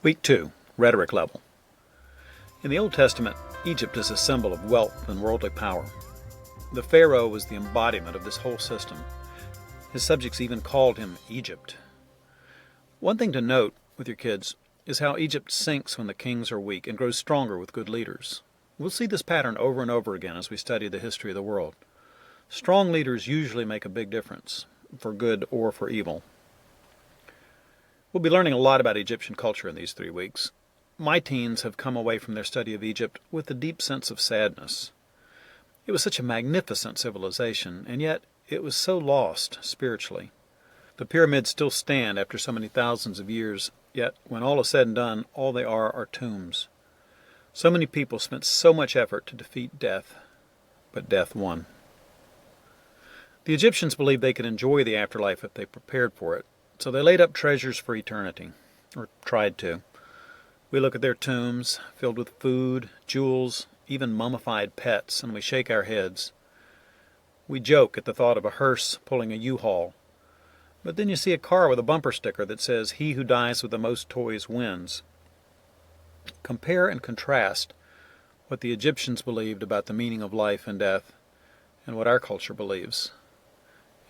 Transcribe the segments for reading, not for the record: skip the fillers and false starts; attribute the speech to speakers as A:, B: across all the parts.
A: Week 2, Rhetoric Level. In the Old Testament, Egypt is a symbol of wealth and worldly power. The Pharaoh was the embodiment of this whole system. His subjects even called him Egypt. One thing to note with your kids is how Egypt sinks when the kings are weak and grows stronger with good leaders. We'll see this pattern over and over again as we study the history of the world. Strong leaders usually make a big difference, for good or for evil. We'll be learning a lot about Egyptian culture in these 3 weeks. My teens have come away from their study of Egypt with a deep sense of sadness. It was such a magnificent civilization, and yet it was so lost spiritually. The pyramids still stand after so many thousands of years, yet when all is said and done, all they are tombs. So many people spent so much effort to defeat death, but death won. The Egyptians believed they could enjoy the afterlife if they prepared for it, so they laid up treasures for eternity, or tried to. We look at their tombs, filled with food, jewels, even mummified pets, and we shake our heads. We joke at the thought of a hearse pulling a U-Haul. But then you see a car with a bumper sticker that says, "He who dies with the most toys wins." Compare and contrast what the Egyptians believed about the meaning of life and death and what our culture believes.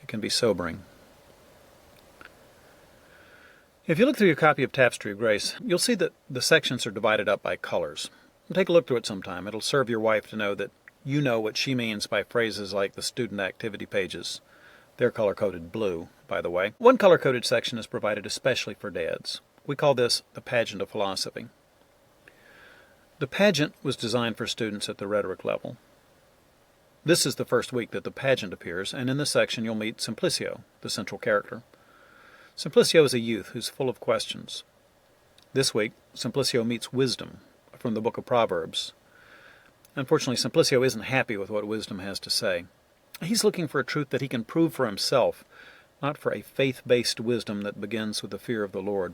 A: It can be sobering. If you look through your copy of Tapestry of Grace, you'll see that the sections are divided up by colors. Take a look through it sometime. It'll serve your wife to know that you know what she means by phrases like the student activity pages. They're color-coded blue, by the way. One color-coded section is provided especially for dads. We call this the pageant of philosophy. The pageant was designed for students at the rhetoric level. This is the first week that the pageant appears, and in this section you'll meet Simplicio, the central character. Simplicio is a youth who's full of questions. This week, Simplicio meets wisdom from the book of Proverbs. Unfortunately, Simplicio isn't happy with what wisdom has to say. He's looking for a truth that he can prove for himself, not for a faith-based wisdom that begins with the fear of the Lord.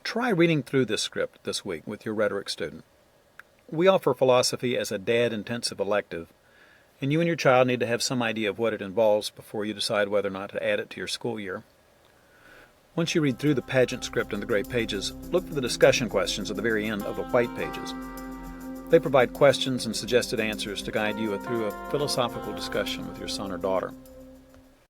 A: Try reading through this script this week with your rhetoric student. We offer philosophy as a dad-intensive elective, and you and your child need to have some idea of what it involves before you decide whether or not to add it to your school year. Once you read through the pageant script in the gray pages, look for the discussion questions at the very end of the white pages. They provide questions and suggested answers to guide you through a philosophical discussion with your son or daughter.